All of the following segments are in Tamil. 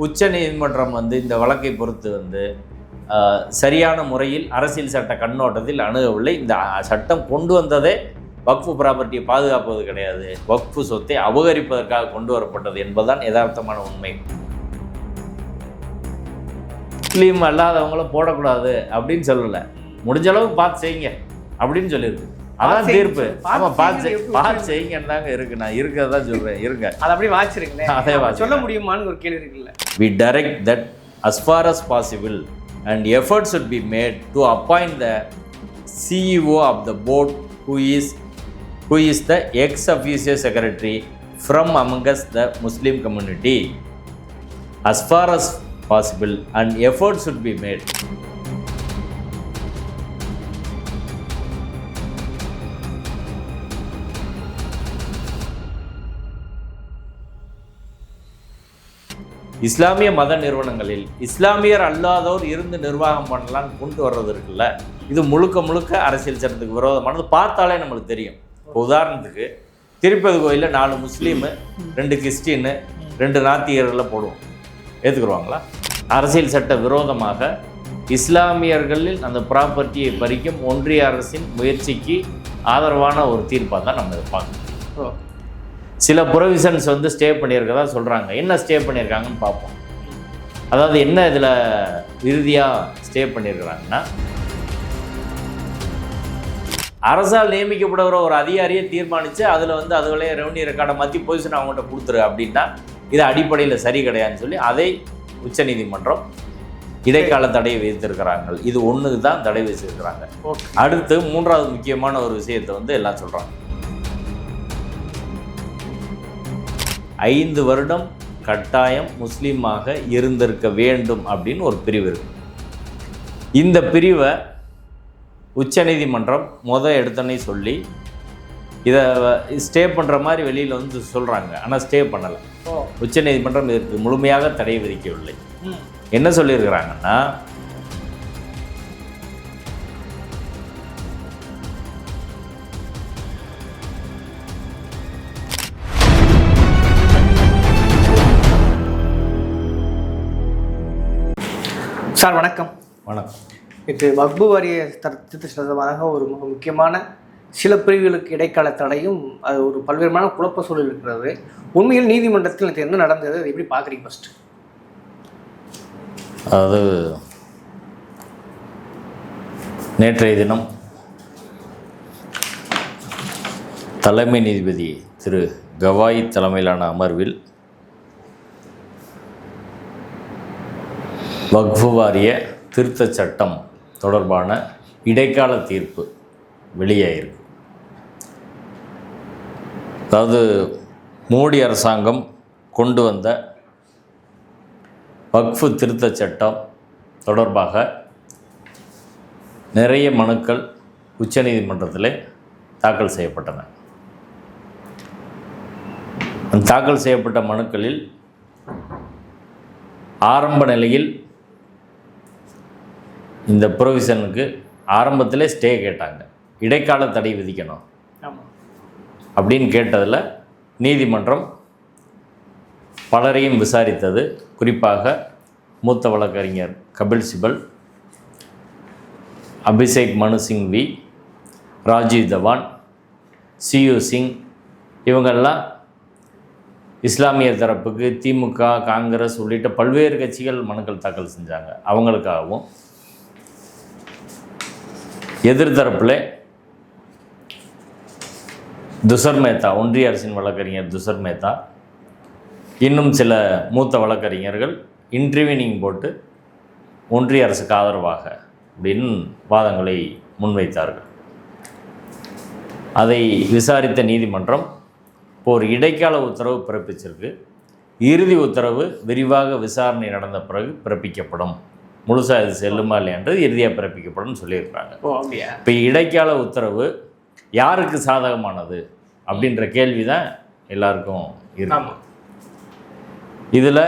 உச்ச நீதிமன்றம் இந்த வழக்கை பொறுத்து சரியான முறையில் அரசியல் சட்ட கண்ணோட்டத்தில் அணுகவில்லை. இந்த சட்டம் கொண்டு வந்ததே வக்ஃபு ப்ராப்பர்ட்டியை பாதுகாப்பது கிடையாது, வக்ஃபு சொத்தை அபகரிப்பதற்காக கொண்டு வரப்பட்டது என்பதுதான் யதார்த்தமான உண்மை. முஸ்லீம் அல்லாதவங்கள போடக்கூடாது அப்படின்னு சொல்லலை, முடிஞ்ச அளவுக்கு பார்த்து செய்யுங்க அப்படின்னு சொல்லியிருக்கு. அதான் தீர்ப்பு. ஆமாம், பார்த்து செய்யுங்கன்னு தாங்க இருக்கு. நான் இருக்கிறதா சொல்கிறேன், இருங்க அதை அப்படியே வாசிருங்களேன். அதே சொல்ல முடியுமான்னு ஒரு கேள்வி இருக்குல்ல. We direct that as far as possible and efforts should be made to appoint the CEO of the board who is the ex officio secretary from among us the Muslim community. As far as possible and efforts should be made. இஸ்லாமிய மத நிறுவனங்களில் இஸ்லாமியர் அல்லாதோர் இருந்து நிர்வாகம் பண்ணலான்னு கொண்டு வர்றது இருக்குல்ல, இது முழுக்க அரசியல் சட்டத்துக்கு விரோதமானது. பார்த்தாலே நம்மளுக்கு தெரியும். இப்போ உதாரணத்துக்கு திருப்பதி கோயிலில் 4 முஸ்லீமு 2 கிறிஸ்டின்னு 2 நாத்திகர்களை போடுவோம், ஏற்றுக்குருவாங்களா? அரசியல் சட்ட விரோதமாக இஸ்லாமியர்களில் அந்த ப்ராப்பர்ட்டியை பறிக்கும் ஒன்றிய அரசின் முயற்சிக்கு ஆதரவான ஒரு தீர்ப்பாக தான் நம்ம இதை பார்க்கணும். சில ப்ரொவிஷன்ஸ் ஸ்டே பண்ணியிருக்கதா சொல்கிறாங்க. என்ன ஸ்டே பண்ணியிருக்காங்கன்னு பார்ப்போம். அதாவது என்ன இதில் இறுதியாக ஸ்டே பண்ணியிருக்கிறாங்கன்னா, அரசால் நியமிக்கப்படுகிற ஒரு அதிகாரியை தீர்மானித்து அதில் அதுகளே ரெவன்யூ ரெக்கார்டை மாற்றி பொசிஷன் அவங்கள்ட்ட கொடுத்துரு அப்படின்னா இது அடிப்படையில் சரி கிடையாதுன்னு சொல்லி அதை உச்சநீதிமன்றம் இடைக்கால தடை விதித்திருக்கிறாங்க. இது ஒன்றுக்கு தான் தடை விதிச்சிருக்கிறாங்க. அடுத்து 3வது முக்கியமான ஒரு விஷயத்தை எல்லாம் சொல்கிறாங்க. 5 வருடம் கட்டாயம் முஸ்லீமாக இருந்திருக்க வேண்டும் அப்படின்னு ஒரு பிரிவு இருக்குது. இந்த பிரிவை உச்சநீதிமன்றம் எடுத்தோன்னே சொல்லி இதை ஸ்டே பண்ணுற மாதிரி வெளியில் சொல்கிறாங்க. ஆனால் ஸ்டே பண்ணலை. உச்சநீதிமன்றம் இதற்கு முழுமையாக தடை விதிக்கவில்லை. என்ன சொல்லியிருக்கிறாங்கன்னா, சார் வணக்கம். வணக்கம். இது வக்ஃபு வாரிய திருத்த சட்டமாக ஒரு மிக முக்கியமான சில பிரிவுகளுக்கு இடைக்கால தடையும் அது ஒரு பல்வேறுமான குழப்ப சூழல் இருக்கிறது. உண்மையில் நீதிமன்றத்தில் இது என்ன நடந்தது, அதை எப்படி பார்க்குறீங்க? ஃபஸ்ட்டு அதாவது நேற்றைய தினம் தலைமை நீதிபதி திரு கவாய் தலைமையிலான அமர்வில் வக்ஃபு வாரிய திருத்த சட்டம் தொடர்பான இடைக்கால தீர்ப்பு வெளியாயிருக்கு. அதாவது மோடி அரசாங்கம் கொண்டு வந்த வக்ஃபு திருத்த சட்டம் தொடர்பாக நிறைய மனுக்கள் உச்சநீதிமன்றத்தில் தாக்கல் செய்யப்பட்டன. தாக்கல் செய்யப்பட்ட மனுக்களில் ஆரம்ப நிலையில் இந்த ப்ரொவிஷனுக்கு ஆரம்பத்திலே ஸ்டே கேட்டாங்க, இடைக்கால தடை விதிக்கணும் அப்படின்னு கேட்டதில் நீதிமன்றம் பலரையும் விசாரித்தது. குறிப்பாக மூத்த வழக்கறிஞர் கபில் சிபல், அபிஷேக் மனு சிங்வி, ராஜீவ் தவான், சியூ சிங், இவங்கெல்லாம் இஸ்லாமியர் தரப்புக்கு திமுக, காங்கிரஸ் உள்ளிட்ட பல்வேறு கட்சிகள் மனுக்கள் தாக்கல் செஞ்சாங்க. அவங்களுக்காகவும் எதிர்த்தரப்பில் துஷர் மேத்தா, ஒன்றிய அரசின் வழக்கறிஞர் துஷர் மேத்தா, இன்னும் சில மூத்த வழக்கறிஞர்கள் இன்டர்வீனிங் போட்டு ஒன்றிய அரசுக்கு ஆதரவாக அப்படின்னு வாதங்களை முன்வைத்தார்கள். அதை விசாரித்த நீதிமன்றம் இப்போ ஒரு இடைக்கால உத்தரவு பிறப்பிச்சிருக்கு. இறுதி உத்தரவு விரிவாக விசாரணை நடந்த பிறகு பிறப்பிக்கப்படும், முழுசாக இது செல்லுமா இல்லைன்றது இறுதியாக பிறப்பிக்கப்படும் சொல்லியிருக்காங்க. இப்போ இடைக்கால உத்தரவு யாருக்கு சாதகமானது அப்படின்ற கேள்வி தான் எல்லாருக்கும் இருக்கு. இதில்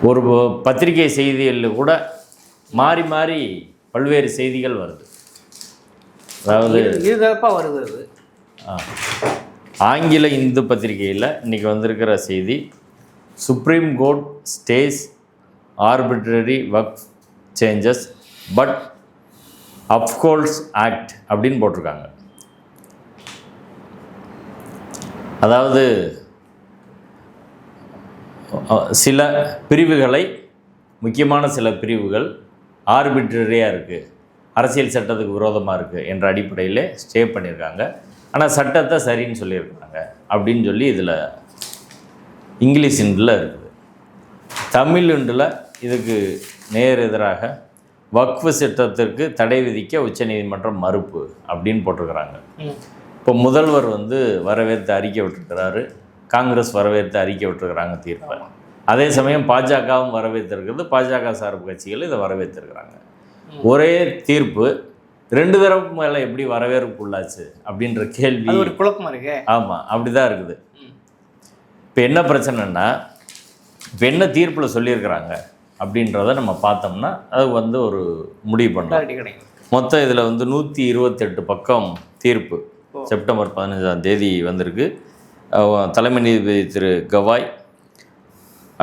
ஒரு பத்திரிகை செய்திகளில் கூட மாறி மாறி பல்வேறு செய்திகள் வருது. அதாவது இருதரப்பாக வருது. ஆங்கில இந்து பத்திரிகையில் இன்றைக்கி வந்திருக்கிற செய்தி, supreme court stays arbitrary Waqf changes but upholds act அப்படின்னு போட்டிருக்காங்க. அதாவது சில பிரிவுகளை, முக்கியமான சில பிரிவுகள் ஆர்பிட்ரரியாக இருக்குது, அரசியல் சட்டத்துக்கு விரோதமாக இருக்குது என்ற அடிப்படையில் ஸ்டே பண்ணியிருக்காங்க. ஆனால் சட்டத்தை சரின்னு சொல்லியிருக்காங்க அப்படின்னு சொல்லி இதில் இங்கிலீஷ் இண்டில் இருக்குது. தமிழ் இண்டில் இதுக்கு நேர் எதிராக வக்ஃபு சட்டத்திற்கு தடை விதிக்க உச்சநீதிமன்றம் மறுப்பு அப்படின்னு போட்டிருக்கிறாங்க. இப்போ முதல்வர் வரவேற்று அறிக்கை விட்டுருக்கிறாரு, காங்கிரஸ் வரவேற்று அறிக்கை விட்டுருக்குறாங்க தீர்ப்பை. அதே சமயம் பாஜகவும் வரவேற்றிருக்கிறது, பாஜக சார்பு கட்சிகள் இதை வரவேற்றிருக்கிறாங்க. ஒரே தீர்ப்பு ரெண்டு தரப்பு மேலே எப்படி வரவேற்பு உள்ளாச்சு அப்படின்ற கேள்வி ஒரு குழப்பமா இருக்கு. ஆமாம், அப்படி தான் இருக்குது. இப்போ என்ன பிரச்சனைன்னா, இப்போ என்ன தீர்ப்பில் சொல்லியிருக்கிறாங்க அப்படின்றத நம்ம பார்த்தோம்னா அது ஒரு முடிவு பண்ணலாம். மொத்தம் இதில் 128 பக்கம் தீர்ப்பு செப்டம்பர் 15ஆம் தேதி வந்திருக்கு. தலைமை நீதிபதி திரு கவாய்,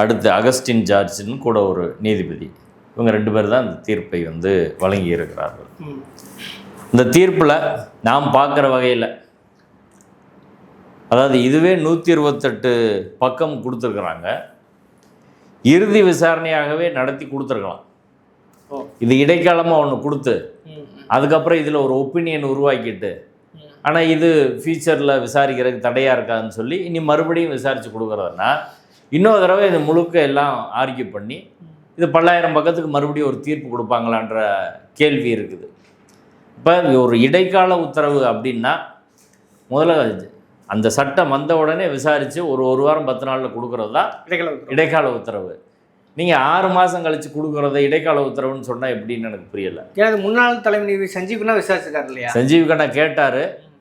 அடுத்து அகஸ்டின் ஜார்ஜ்னு கூட ஒரு நீதிபதி, இவங்க 2 பேர் தான் இந்த தீர்ப்பை வழங்கி இருக்கிறார்கள். இந்த தீர்ப்பில் நாம் பார்க்குற வகையில், அதாவது இதுவே 128 பக்கம் கொடுத்துருக்குறாங்க, இறுதி விசாரணையாகவே நடத்தி கொடுத்துருக்கலாம். இது இடைக்காலமாக ஒன்று கொடுத்து அதுக்கப்புறம் இதில் ஒரு ஒப்பீனியன் உருவாக்கிட்டு, ஆனால் இது ஃபியூச்சரில் விசாரிக்கிறதுக்கு தடையாக இருக்காதுன்னு சொல்லி இனி மறுபடியும் விசாரித்து கொடுக்குறதுனா இன்னொரு தடவை இது முழுக்க எல்லாம் ஆர்கியூ பண்ணி இது 10,000 பக்கத்துக்கு மறுபடியும் ஒரு தீர்ப்பு கொடுப்பாங்களான்ற கேள்வி இருக்குது. இப்போ ஒரு இடைக்கால உத்தரவு அப்படின்னா முதல்ல அந்த சட்டம் வந்த உடனே விசாரித்து ஒரு வாரம் 10 நாளில் கொடுக்குறது தான் இடைக்கால உத்தரவு. நீங்கள் 6 மாதம் கழித்து கொடுக்குறத இடைக்கால உத்தரவுன்னு சொன்னால் எப்படின்னு எனக்கு புரியலை. ஏன்னா முன்னாள் தலைமை நீதிபதி சஞ்சீவ் கண்ணா விசாரிச்சிருக்காரு இல்லையா? சஞ்சீவ் கண்ணா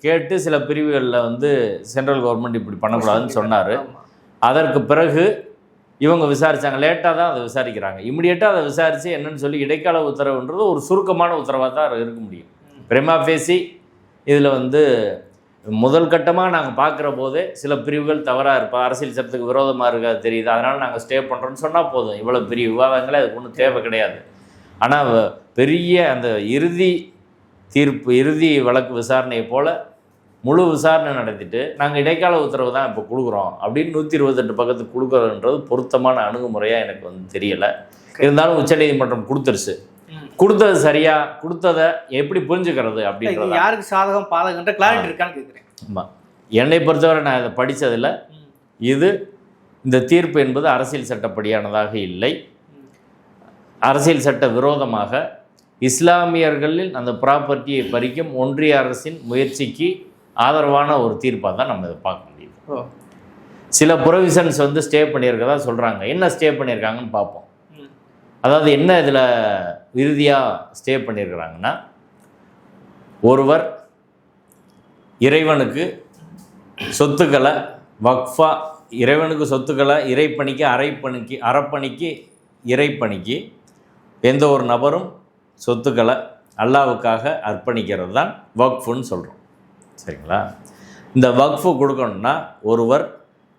கேட்டு சில பிரிவுகளில் சென்ட்ரல் கவர்மெண்ட் இப்படி பண்ணக்கூடாதுன்னு சொன்னார். அதற்கு பிறகு இவங்க விசாரித்தாங்க, லேட்டாக தான் அதை விசாரிக்கிறாங்க. இமிடியேட்டாக அதை விசாரித்து என்னன்னு சொல்லி இடைக்கால உத்தரவுன்றது ஒரு சுருக்கமான உத்தரவாக தான் இருக்க முடியும். பிரேமா பேசி இதில் முதல் கட்டமாக நாங்கள் பார்க்குற போதே சில பிரிவுகள் தவறாக இருப்போம், அரசியல் சட்டத்துக்கு விரோதமாக இருக்காது தெரியுது, அதனால் நாங்கள் ஸ்டே பண்ணுறோன்னு சொன்னால் போதும். இவ்வளோ பெரிய விவாதங்களே அதுக்கு ஒன்றும் தேவை கிடையாது. ஆனால் பெரிய அந்த இறுதி தீர்ப்பு, இறுதி வழக்கு விசாரணையை போல் முழு விசாரணை நடத்திட்டு நாங்கள் இடைக்கால உத்தரவு தான் இப்போ கொடுக்குறோம் அப்படின்னு 128 பக்கத்துக்கு கொடுக்குறதுன்றது பொருத்தமான அணுகுமுறையாக எனக்கு தெரியலை. இருந்தாலும் உச்சநீதிமன்றம் கொடுத்துருச்சு. கொடுத்தது சரியா, கொடுத்ததை எப்படி புரிஞ்சுக்கிறது அப்படின்றது யாருக்கு சாதகம் பாதகன்ற கிளாரிட்டி இருக்கான்னு கேட்குறேன். ஆமாம், என்னை பொறுத்தவரை நான் இதை படித்ததில் இந்த தீர்ப்பு என்பது அரசியல் சட்டப்படியானதாக இல்லை. அரசியல் சட்ட விரோதமாக இஸ்லாமியர்களில் அந்த ப்ராப்பர்ட்டியை பறிக்கும் ஒன்றிய அரசின் முயற்சிக்கு ஆதரவான ஒரு தீர்ப்பாக தான் நம்ம இதை பார்க்க முடியுது. சில ப்ரொவிஷன்ஸ் ஸ்டே பண்ணியிருக்கதா சொல்கிறாங்க. என்ன ஸ்டே பண்ணியிருக்காங்கன்னு பார்ப்போம். அதாவது என்ன இதில் இறுதியாக ஸ்டே பண்ணியிருக்கிறாங்கன்னா, ஒருவர் இறைவனுக்கு சொத்துக்களை வக்ஃபா, இறைவனுக்கு சொத்துக்களை இறைப்பணிக்கு அறப்பணிக்கு இறைப்பணிக்கு எந்த ஒரு நபரும் சொத்துக்களை அல்லாவுக்காக அர்ப்பணிக்கிறது தான் வக்ஃபுன்னு சொல்கிறோம். சரிங்களா? இந்த வக்ஃபு கொடுக்கணும்னா ஒருவர்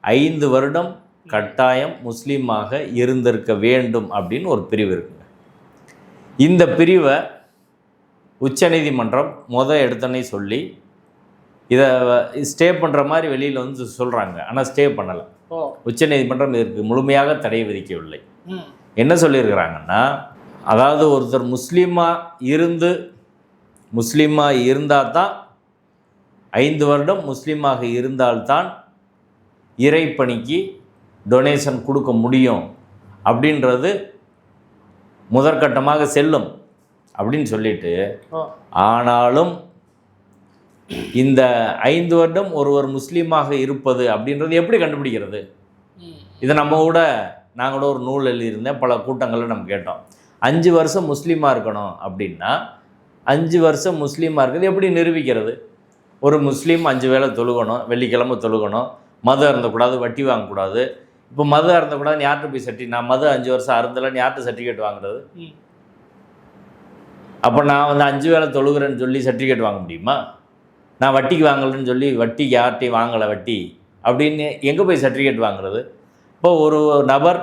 5 வருடம் கட்டாயம் முஸ்லீமாக இருந்திருக்க வேண்டும் அப்படின்னு ஒரு பிரிவு இருக்குங்க. இந்த பிரிவை உச்சநீதிமன்றம் எடுத்தோன்னே சொல்லி இதை ஸ்டே பண்ணுற மாதிரி வெளியில் சொல்கிறாங்க. ஆனால் ஸ்டே பண்ணலை. உச்சநீதிமன்றம் இதற்கு முழுமையாக தடை விதிக்கவில்லை. என்ன சொல்லியிருக்கிறாங்கன்னா, அதாவது ஒருத்தர் முஸ்லீமாக இருந்தால் தான் 5 வருடம் முஸ்லீமாக இருந்தால்தான் இறைப்பணிக்கு டொனேஷன் கொடுக்க முடியும் அப்படின்றது முதற்கட்டமாக செல்லும் அப்படின்னு சொல்லிட்டு, ஆனாலும் இந்த 5 வருடம் ஒருவர் முஸ்லீமாக இருப்பது அப்படின்றது எப்படி கண்டுபிடிக்கிறது? இதை நான் கூட ஒரு நூல் எழுதியிருந்தேன், பல கூட்டங்களில் நம்ம கேட்டோம். 5 வருஷம் முஸ்லீமாக இருக்கணும் அப்படின்னா 5 வருஷம் முஸ்லீமாக இருக்கிறது எப்படி நிரூபிக்கிறது? ஒரு முஸ்லீம் 5 வேளை தொழுகணும், வெள்ளிக்கிழமை தொழுகணும், மது அருந்தக்கூடாது, வட்டி வாங்கக்கூடாது. இப்போ மது அருந்தக்கூடாதுன்னு யார்கிட்ட போய் நான் மது 5 வருஷம் அருந்தலைன்னு யார்கிட்ட சர்டிஃபிகேட் வாங்குறது? அப்போ நான் 5 வேளை தொழுகிறேன்னு சொல்லி சர்டிஃபிகேட் வாங்க முடியுமா? நான் வட்டிக்கு வாங்கலைன்னு சொல்லி வட்டிக்கு யார்கிட்டையும் வாங்கலை வட்டி அப்படின்னு எங்கே போய் சர்டிஃபிகேட் வாங்குறது? இப்போ இப்போ ஒரு நபர்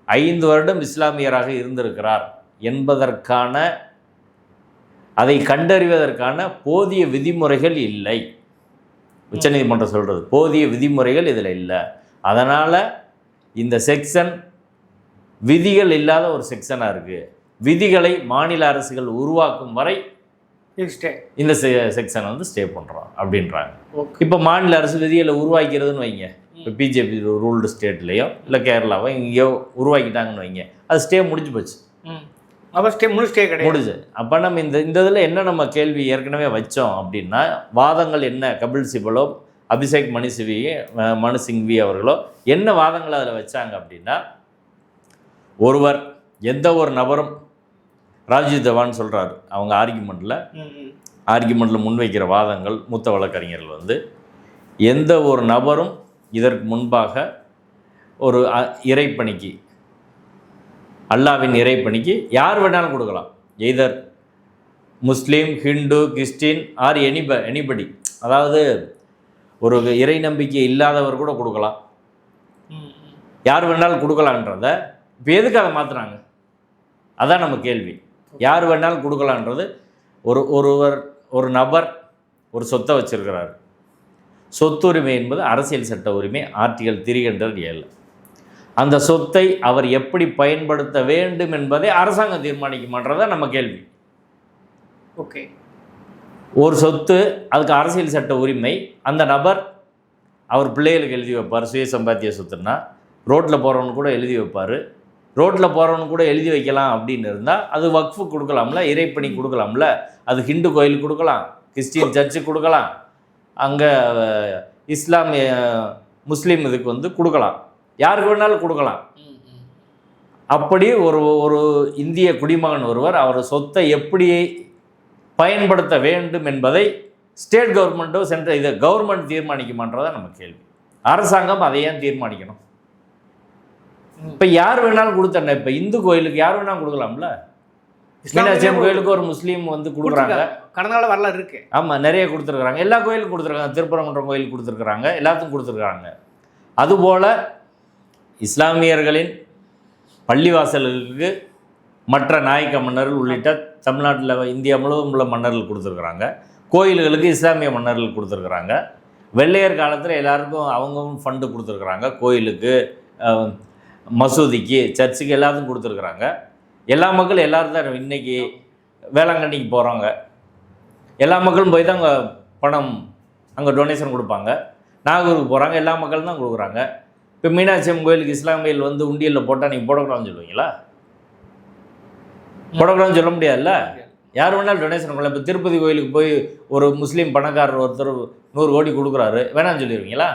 5 வருடம் இஸ்லாமியராக இருந்திருக்கிறார் என்பதற்கான, அதை கண்டறிவதற்கான போதிய விதிமுறைகள் இல்லை. உச்சநீதிமன்றம் சொல்கிறது போதிய விதிமுறைகள் இதில் இல்லை. அதனால் இந்த செக்ஷன் விதிகள் இல்லாத ஒரு செக்ஷனாக இருக்குது. விதிகளை மாநில அரசுகள் உருவாக்கும் வரை இந்த செக்ஷனை வந்து ஸ்டே பண்ணுறோம் அப்படின்றாங்க. இப்போ மாநில அரசு விதிகளை உருவாக்கிறதுன்னு வைங்க, இப்போ பிஜேபி ரூல்டு ஸ்டேட்லேயோ இல்லை கேரளாவோ எங்கேயோ உருவாக்கிட்டாங்கன்னு வைங்க, அது ஸ்டே முடிஞ்சு போச்சு. முடிஞ்சு. அப்போ நம்ம இந்த இதில் என்ன நம்ம கேள்வி ஏற்கனவே வச்சோம் அப்படின்னா, வாதங்கள் என்ன, கபில் சிபலோ அபிஷேக் மனு சிங்வி அவர்களோ என்ன வாதங்களை அதில் வச்சாங்க அப்படின்னா, ஒருவர் எந்த ஒரு நபரும், ராஜீவ் தவான் சொல்கிறாரு அவங்க ஆர்கியூமெண்ட்டில் முன்வைக்கிற வாதங்கள், மூத்த வழக்கறிஞர்கள் வந்து, எந்த ஒரு நபரும் இதற்கு முன்பாக ஒரு இறைப்பணிக்கு, அல்லாவின் இறைப்பணிக்கு யார் வேணாலும் கொடுக்கலாம். எய்தர் முஸ்லீம், ஹிந்து, கிறிஸ்டின் ஆர் எனிபடி, அதாவது ஒரு இறை நம்பிக்கை இல்லாதவர் கூட கொடுக்கலாம், யார் வேணாலும் கொடுக்கலான்றத இப்போ எதுக்கு அதை மாற்றுறாங்க? அதான் நம்ம கேள்வி. யார் வேணாலும் கொடுக்கலான்றது, ஒரு நபர் ஒரு சொத்தை வச்சிருக்கிறார். சொத்துரிமை என்பது அரசியல் சட்ட உரிமை, ஆர்டிகல் 307. அந்த சொத்தை அவர் எப்படி பயன்படுத்த வேண்டும் என்பதை அரசாங்கம் தீர்மானிக்குமான்றதா நம்ம கேள்வி. ஓகே, ஒரு சொத்து, அதுக்கு அரசியல் சட்ட உரிமை. அந்த நபர் அவர் பிள்ளைகளுக்கு எழுதி வைப்பார். சுய சம்பாத்திய சொத்துன்னா ரோட்டில் போகிறவனு கூட எழுதி வைப்பார். ரோட்டில் போகிறவனு கூட எழுதி வைக்கலாம் அப்படின்னு இருந்தால் அது வக்ஃபு கொடுக்கலாம்ல, இறைப்பணி கொடுக்கலாம்ல. அது ஹிந்து கோயிலுக்கு கொடுக்கலாம், கிறிஸ்டின் சர்ச்சுக்கு கொடுக்கலாம், அங்கே இஸ்லாமிய முஸ்லீம் இதுக்கு வந்து கொடுக்கலாம், யாருக்கு வேணாலும் கொடுக்கலாம். அப்படி ஒரு இந்திய குடிமகன் ஒருவர் அவர் சொத்தை எப்படி பயன்படுத்த வேண்டும் என்பதை ஸ்டேட் கவர்மெண்ட்டோ இதை கவர்மெண்ட் தீர்மானிக்குமான்றதான் நம்ம கேள்வி. அரசாங்கம் அதை ஏன் தீர்மானிக்கணும்? இப்போ யார் வேணாலும் கொடுத்தேன். இப்போ இந்து கோயிலுக்கு யார் வேணாலும் கொடுக்கலாம்ல. மீனாட்சி அம்மன் கோயிலுக்கு ஒரு முஸ்லீம் வந்து கொடுக்குறாங்க, கடனால வரலாறு இருக்கு. ஆமாம், நிறைய கொடுத்துருக்குறாங்க. எல்லா கோயிலுக்கும் கொடுத்துருக்காங்க, திருப்பரங்குன்றம் கோயிலுக்கு கொடுத்துருக்குறாங்க, எல்லாத்துக்கும் கொடுத்துருக்குறாங்க. அதுபோல் இஸ்லாமியர்களின் பள்ளிவாசல்களுக்கு மற்ற நாயக்க மன்னர்கள் உள்ளிட்ட தமிழ்நாட்டில் இந்தியா முழுவதும் உள்ள மன்னர்கள் கொடுத்துருக்குறாங்க. கோயில்களுக்கு இஸ்லாமிய மன்னர்கள் கொடுத்துருக்குறாங்க. வெள்ளையர் காலத்தில் எல்லாருக்கும் அவங்களும் ஃபண்டு கொடுத்துருக்குறாங்க. கோயிலுக்கு, மசூதிக்கு, சர்ச்சுக்கு எல்லாத்துக்கும் கொடுத்துருக்குறாங்க. எல்லா மக்களும் எல்லோரும் தான் இன்றைக்கி வேளாங்கண்ணிக்கு போகிறாங்க. எல்லா மக்களும் போய் தான் அங்கே பணம், அங்கே டொனேஷன் கொடுப்பாங்க. நாகூருக்கு போகிறாங்க, எல்லா மக்களும் தான் கொடுக்குறாங்க. இப்போ மீனாட்சி அம்மன் கோயிலுக்கு இஸ்லாமியர்கள் வந்து உண்டியலில் போட்டால் நீங்கள் போடக்கூடாதுன்னு சொல்லுவீங்களா? போடக்கூடாதுன்னு சொல்ல முடியாதுல்ல. யார் வேணாலும் டொனேஷன் பண்ணலாம். இப்போ திருப்பதி கோயிலுக்கு போய் ஒரு முஸ்லீம் பணக்காரர் ஒருத்தர் 100 கோடி கொடுக்குறாரு, வேணான்னு சொல்லிடுவீங்களா?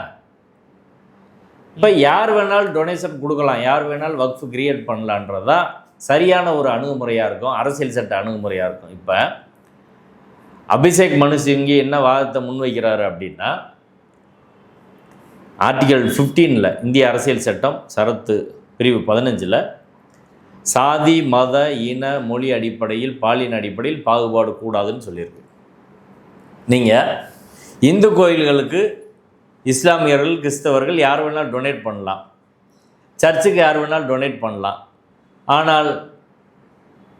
இப்போ யார் வேணாலும் டொனேஷன் கொடுக்கலாம், யார் வேணாலும் வக்ஃபு கிரியேட் பண்ணலான்றது தான் சரியான ஒரு அணுகுமுறையாக இருக்கும், அரசியல் சட்ட அணுகுமுறையாக இருக்கும். இப்போ அபிஷேக் மனு சிங்வி என்ன வாதத்தை முன்வைக்கிறாரு அப்படின்னா, ஆர்டிகல் 15 இந்திய அரசியல் சட்டம் சரத்து பிரிவு 15 சாதி, மத, இன, மொழி அடிப்படையில், பாலின அடிப்படையில் பாகுபாடு கூடாதுன்னு சொல்லியிருக்கு. நீங்கள் இந்து கோயில்களுக்கு இஸ்லாமியர்கள், கிறிஸ்தவர்கள் யார் வேணாலும் டொனேட் பண்ணலாம், சர்ச்சுக்கு யார் வேணாலும் டொனேட் பண்ணலாம். ஆனால்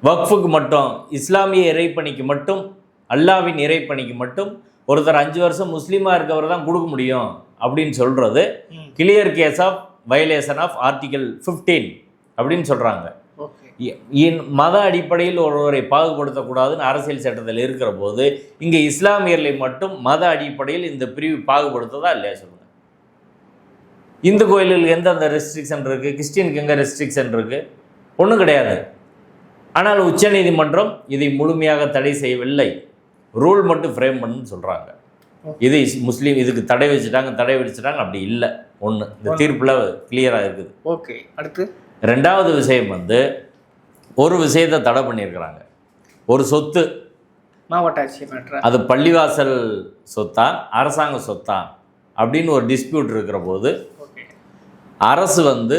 வக்ஃபுக்கு மட்டும், இஸ்லாமிய இறைப்பணிக்கு மட்டும், அல்லாவின் இறைப்பணிக்கு மட்டும் ஒருத்தர் 5 வருஷம் முஸ்லீமாக இருக்கவர் தான் கொடுக்க முடியும் அப்படின்னு சொல்கிறது clear case of violation of article 15 அப்படின்னு சொல்கிறாங்க. மத அடிப்படையில் ஒருவரை பாகுபடுத்தக்கூடாதுன்னு அரசியல் சட்டத்தில் இருக்கிற போது இங்கே இஸ்லாமியர்களை மட்டும் மத அடிப்படையில் இந்த பிரிவு பாகுபடுத்ததா இல்லையா சொல்லுங்கள்? இந்து கோயில்களுக்கு எந்தெந்த ரெஸ்ட்ரிக்ஷன் இருக்குது, கிறிஸ்டினுக்கு எங்கே ரெஸ்ட்ரிக்ஷன் இருக்குது? ஒன்றும் கிடையாது. ஆனால் உச்சநீதிமன்றம் இதை முழுமையாக தடை செய்யவில்லை, ரூல் மட்டும் ஃப்ரேம் பண்ணுன்னு சொல்கிறாங்க. இது முஸ்லீம் இதுக்கு தடை வச்சுட்டாங்க, அப்படி இல்லை. ஒன்று இந்த தீர்ப்பில் கிளியராக இருக்குது. ஓகே, அடுத்து 2வது விஷயம் வந்து, ஒரு விஷயத்தை தடை பண்ணியிருக்கிறாங்க. ஒரு சொத்து மாவட்ட ஆட்சியர், அது பள்ளிவாசல் சொத்தா அரசாங்க சொத்தா அப்படின்னு ஒரு டிஸ்பியூட் இருக்கிற போது அரசு வந்து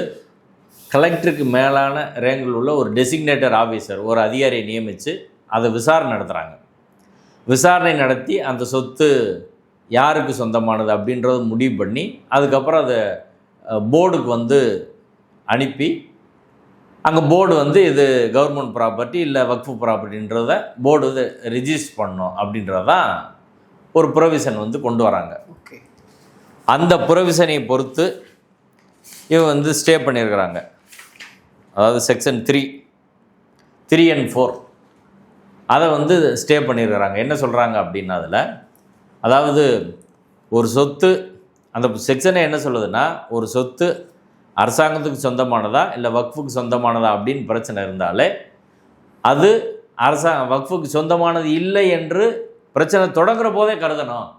கலெக்டருக்கு மேலான ரேங்கில் உள்ள ஒரு டெசிக்னேட்டர் ஆஃபீஸர், ஒரு அதிகாரியை நியமித்து அதை விசாரணை நடத்துகிறாங்க. விசாரணை நடத்தி அந்த சொத்து யாருக்கு சொந்தமானது அப்படின்றத முடிவு பண்ணி அதுக்கப்புறம் அதை போர்டுக்கு வந்து அனுப்பி அங்கே போர்டு வந்து இது கவர்மெண்ட் ப்ராப்பர்ட்டி இல்லை வக்ஃபு ப்ராப்பர்ட்டின்றத போர்டு இது ரிஜிஸ்டர் பண்ணணும் அப்படின்றதான் ஒரு ப்ரொவிஷன் வந்து கொண்டு வராங்க. ஓகே, அந்த ப்ரொவிஷனை பொறுத்து இவங்க வந்து ஸ்டே பண்ணியிருக்கிறாங்க. அதாவது செக்ஷன் 3 and 4 அதை வந்து ஸ்டே பண்ணியிருக்கிறாங்க. என்ன சொல்கிறாங்க அப்படின்னா அதில், அதாவது ஒரு சொத்து, அந்த செக்ஷனை என்ன சொல்லுதுன்னா, ஒரு சொத்து அரசாங்கத்துக்கு சொந்தமானதா இல்லை வக்ஃபுக்கு சொந்தமானதா அப்படின்னு பிரச்சனை இருந்தாலே அது வக்ஃபுக்கு சொந்தமானது இல்லை என்று பிரச்சனை தொடங்குற போதே கருதணும்.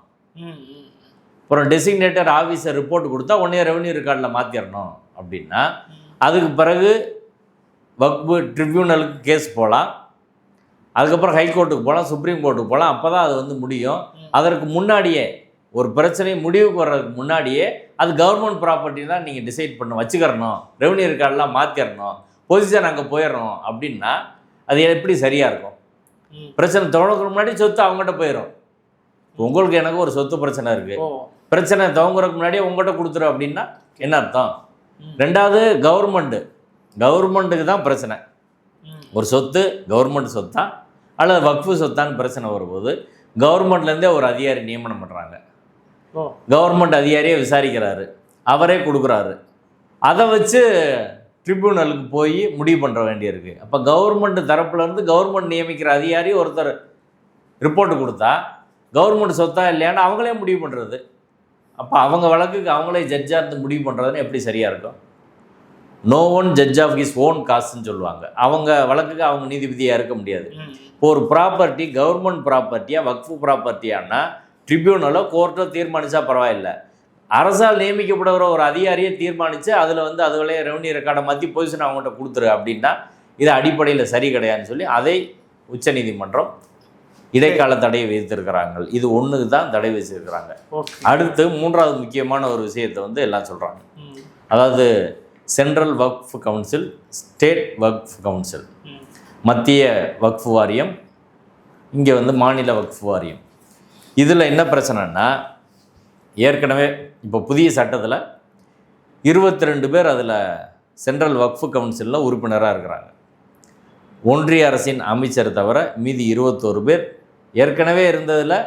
அப்புறம் டெசிக்னேட்டர் ஆஃபீஸர் ரிப்போர்ட் கொடுத்தா உடனே ரெவன்யூ ரெக்கார்டில் மாற்றிடணும் அப்படின்னா அதுக்கு பிறகு வக்ஃபு ட்ரிபியூனலுக்கு கேஸ் போகலாம், அதுக்கப்புறம் ஹைகோர்ட்டுக்கு போகலாம், சுப்ரீம் கோர்ட்டுக்கு போகலாம். அப்போ தான் அது வந்து முடியும். அதற்கு முன்னாடியே ஒரு பிரச்சனை முடிவுக்கு வர்றதுக்கு முன்னாடியே அது கவர்மெண்ட் ப்ராப்பர்ட்டி தான் நீங்கள் டிசைட் பண்ண வச்சுக்கிறணும், ரெவன்யூ ரெக்கார்டெலாம் மாற்றிடணும், பொசிஷன் அங்கே போயிடணும் அப்படின்னா அது எப்படி சரியாக இருக்கும்? பிரச்சனை தொடங்குறதுக்கு முன்னாடி சொத்து அவங்ககிட்ட போயிடும். உங்களுக்கு எனக்கு ஒரு சொத்து பிரச்சனை இருக்குது, பிரச்சனை துவங்குறதுக்கு முன்னாடியே உங்கள்கிட்ட கொடுத்துரும் அப்படின்னா என்ன அர்த்தம்? ரெண்டாவது, கவர்மெண்ட்டுக்கு தான் பிரச்சனை. ஒரு சொத்து கவர்மெண்ட் சொத்தா அல்லது வக்ஃபு சொத்தான்னு பிரச்சனை வரும்போது கவர்மெண்ட்லேருந்தே ஒரு அதிகாரி நியமனம் பண்ணுறாங்க. கவர்மெண்ட் அதிகாரியே விசாரிக்கிறாரு, அவரே கொடுக்குறாரு. அதை வச்சு ட்ரிபியூனலுக்கு போய் முடிவு பண்ணுற வேண்டியிருக்கு. அப்போ கவர்மெண்ட் தரப்புலேருந்து கவர்மெண்ட் நியமிக்கிற அதிகாரி ஒருத்தர் ரிப்போர்ட்டு கொடுத்தா கவர்மெண்ட் சொத்தா இல்லையான்னு அவங்களே முடிவு பண்ணுறது. அப்போ அவங்க வழக்குக்கு அவங்களே ஜட்ஜாக இருந்து முடிவு பண்ணுறதுன்னு எப்படி சரியாக இருக்கும்? No one judge of his own காஸ்ட்னு சொல்லுவாங்க. அவங்க வழக்குக்கு அவங்க நீதிபதியாக இருக்க முடியாது. இப்போ ஒரு ப்ராப்பர்ட்டி கவர்மெண்ட் ப்ராப்பர்ட்டியாக வக்ஃபு ப்ராப்பர்ட்டியானா ட்ரிபியூனலோ கோர்ட்டோ தீர்மானித்தா பரவாயில்லை. அரசால் நியமிக்கப்படுகிற ஒரு அதிகாரியை தீர்மானித்து அதில் வந்து அதுகளே ரெவன்யூ ரெக்கார்டை மாற்றி பொசிஷன் அவங்கள்ட்ட கொடுத்துரு அப்படின்னா இது அடிப்படையில் சரி கிடையாதுன்னு சொல்லி அதை உச்சநீதிமன்றம் இடைக்கால தடை விதித்திருக்கிறாங்க. இது ஒன்றுக்கு தான் தடை வச்சிருக்கிறாங்க. அடுத்து மூன்றாவது முக்கியமான ஒரு விஷயத்தை வந்து எல்லாம் சொல்கிறாங்க. அதாவது சென்ட்ரல் வக்ஃப் கவுன்சில், ஸ்டேட் வக்ஃப் கவுன்சில், மத்திய வக்ஃப் வாரியம், இங்கே வந்து மாநில வக்ஃப் வாரியம். இதில் என்ன பிரச்சனைன்னா, ஏற்கனவே இப்போ புதிய சட்டத்தில் 22 பேர் அதில் சென்ட்ரல் வக்ஃப் கவுன்சிலில் உறுப்பினராக இருக்கிறாங்க. ஒன்றிய அரசின் அமைச்சர் தவிர மீதி 21 பேர். ஏற்கனவே இருந்ததில்